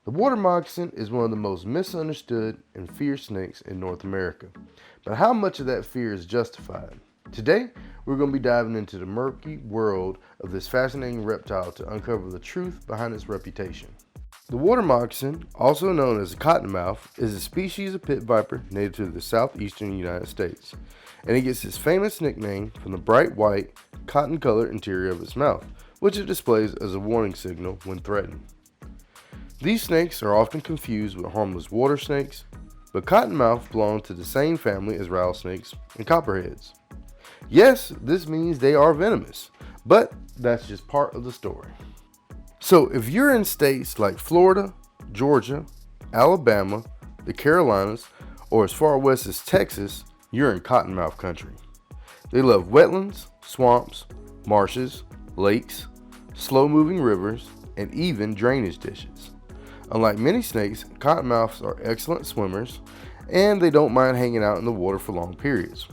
The water moccasin is one of the most misunderstood and feared snakes in North America. But how much of that fear is justified? Today, we're going to be diving into the murky world of this fascinating reptile to uncover the truth behind its reputation. The water moccasin, also known as the cottonmouth, is a species of pit viper native to the southeastern United States, and it gets its famous nickname from the bright white, cotton-colored interior of its mouth, which it displays as a warning signal when threatened. These snakes are often confused with harmless water snakes, but cottonmouth belong to the same family as rattlesnakes and copperheads. Yes, this means they are venomous, but that's just part of the story. So if you're in states like Florida, Georgia, Alabama, the Carolinas, or as far west as Texas, you're in cottonmouth country. They love wetlands, swamps, marshes, lakes, slow-moving rivers, and even drainage ditches. Unlike many snakes, cottonmouths are excellent swimmers, and they don't mind hanging out in the water for long periods.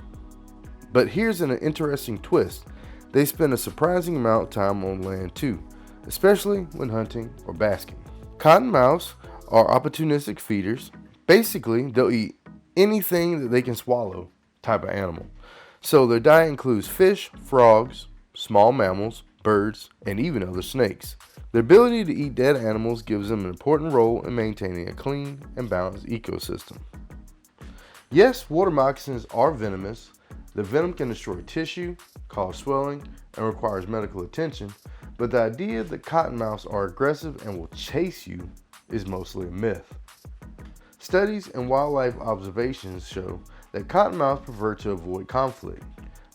But here's an interesting twist. They spend a surprising amount of time on land too, especially when hunting or basking. Cottonmouths are opportunistic feeders. Basically, they'll eat anything that they can swallow type of animal. So their diet includes fish, frogs, small mammals, birds, and even other snakes. Their ability to eat dead animals gives them an important role in maintaining a clean and balanced ecosystem. Yes, water moccasins are venomous. The venom can destroy tissue, cause swelling, and requires medical attention, but the idea that cottonmouths are aggressive and will chase you is mostly a myth. Studies and wildlife observations show that cottonmouths prefer to avoid conflict.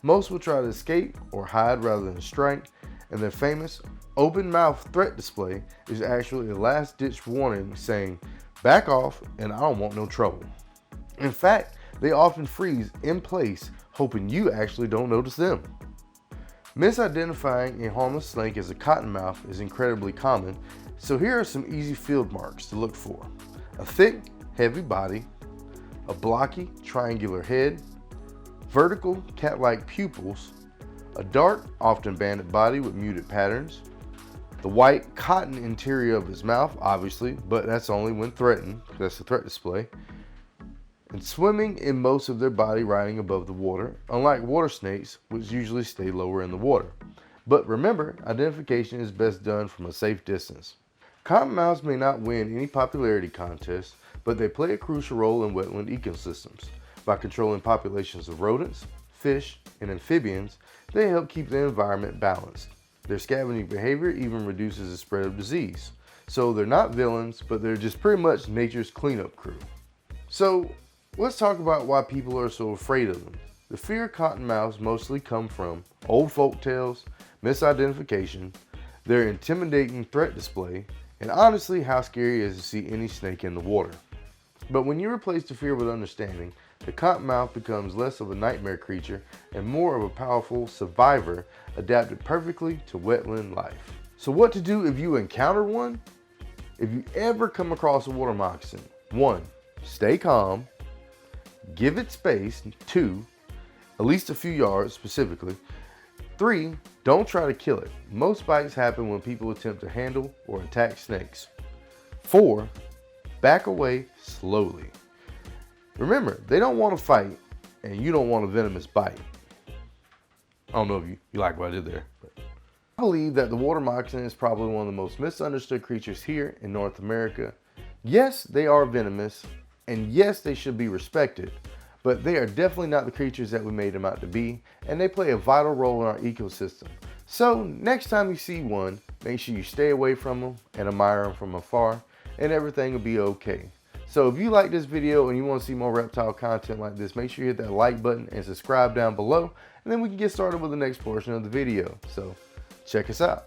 Most will try to escape or hide rather than strike, and their famous open mouth threat display is actually a last-ditch warning saying, "Back off and I don't want no trouble." In fact, they often freeze in place, hoping you actually don't notice them. Misidentifying a harmless snake as a cottonmouth is incredibly common, so here are some easy field marks to look for. A thick, heavy body, a blocky, triangular head, vertical, cat-like pupils, a dark, often banded body with muted patterns, the white cotton interior of his mouth, obviously, but that's only when threatened, that's the threat display, and swimming in most of their body riding above the water, unlike water snakes, which usually stay lower in the water. But remember, identification is best done from a safe distance. Cottonmouths may not win any popularity contests, but they play a crucial role in wetland ecosystems. By controlling populations of rodents, fish, and amphibians, they help keep the environment balanced. Their scavenging behavior even reduces the spread of disease. So they're not villains, but they're just pretty much nature's cleanup crew. So let's talk about why people are so afraid of them. The fear of cottonmouths mostly come from old folk tales, misidentification, their intimidating threat display, and honestly how scary it is to see any snake in the water. But when you replace the fear with understanding, the cottonmouth becomes less of a nightmare creature and more of a powerful survivor adapted perfectly to wetland life. So what to do if you encounter one? If you ever come across a water moccasin, 1. Stay calm. Give it space. 2. At least a few yards specifically. 3. Don't try to kill it. Most bites happen when people attempt to handle or attack snakes. 4. Back away slowly. Remember, they don't want to fight, and you don't want a venomous bite. I don't know if you like what I did there. But I believe that the water moccasin is probably one of the most misunderstood creatures here in North America. Yes, they are venomous, and yes, they should be respected, but they are definitely not the creatures that we made them out to be, and they play a vital role in our ecosystem. So next time you see one, make sure you stay away from them and admire them from afar, and everything will be okay. So if you like this video and you want to see more reptile content like this, make sure you hit that like button and subscribe down below, and then we can get started with the next portion of the video. So check us out.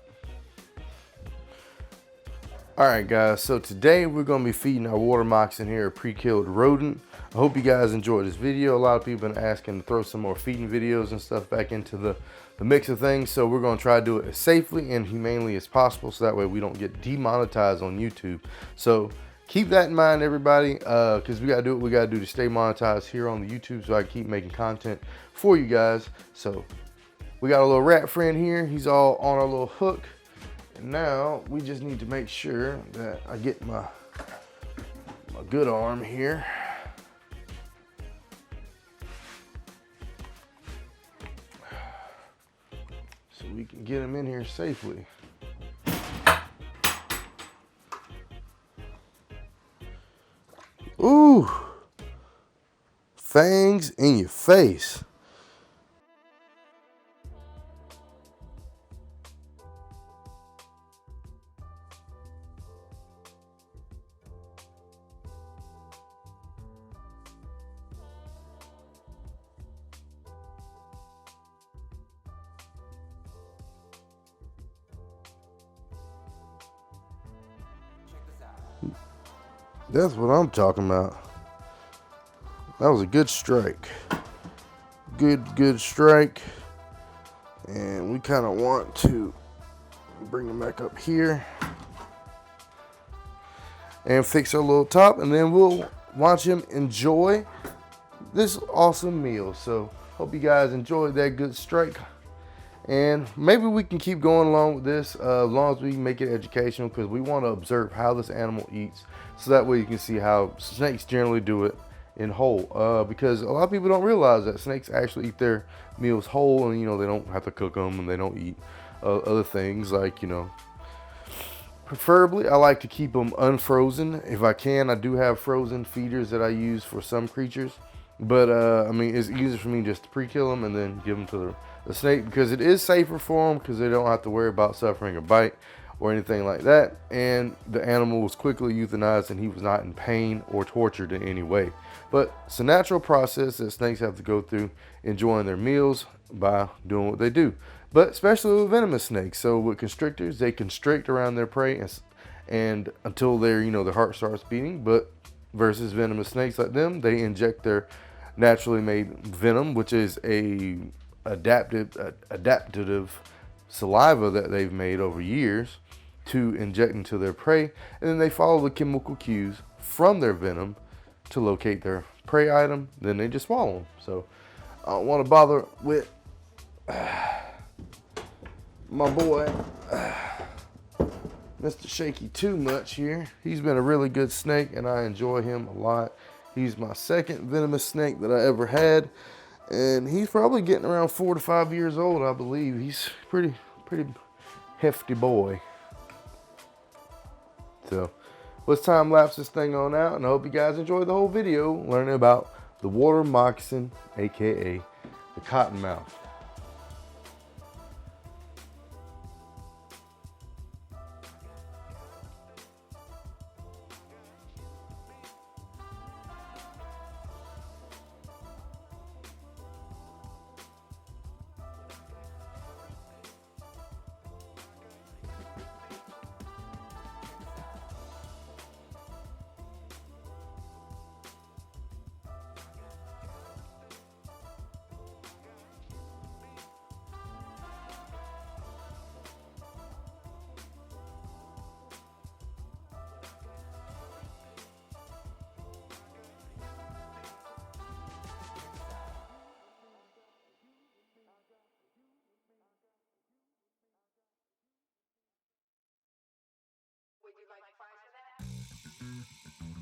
Alright guys, so today we're going to be feeding our water moccasin here a pre-killed rodent. I hope you guys enjoyed this video. A lot of people have been asking to throw some more feeding videos and stuff back into the mix of things, so we're going to try to do it as safely and humanely as possible so that way we don't get demonetized on YouTube. So keep that in mind, everybody, because we got to do what we got to do to stay monetized here on the YouTube so I can keep making content for you guys. So we got a little rat friend here. He's all on our little hook. And now we just need to make sure that I get my my good arm here. So we can get him in here safely. Ooh, fangs in your face. That's what I'm talking about. That was a good strike. Good strike. And we kind of want to bring him back up here and fix our little top, and then we'll watch him enjoy this awesome meal. So hope you guys enjoyed that good strike, and maybe we can keep going along with this as long as we make it educational, because we want to observe how this animal eats, so that way you can see how snakes generally do it in whole, because a lot of people don't realize that snakes actually eat their meals whole, and they don't have to cook them, and they don't eat other things like, preferably I like to keep them unfrozen if I can. I do have frozen feeders that I use for some creatures, but I mean, it's easier for me just to pre-kill them and then give them to the snake, because it is safer for them, because they don't have to worry about suffering a bite or anything like that, and the animal was quickly euthanized and he was not in pain or tortured in any way. But it's a natural process that snakes have to go through, enjoying their meals by doing what they do. But especially with venomous snakes. So with constrictors, they constrict around their prey and until their their heart starts beating. But versus venomous snakes like them, they inject their naturally made venom, which is a adaptive saliva that they've made over years to inject into their prey, and then they follow the chemical cues from their venom to locate their prey item. Then they just swallow them. So I don't want to bother with my boy Mr. Shaky too much here. He's been a really good snake, and I enjoy him a lot. He's my second venomous snake that I ever had, and he's probably getting around 4 to 5 years old, I believe. He's pretty hefty boy. So let's time lapse this thing on out, and I hope you guys enjoyed the whole video learning about the water moccasin, aka the cottonmouth. Would you like fries for that?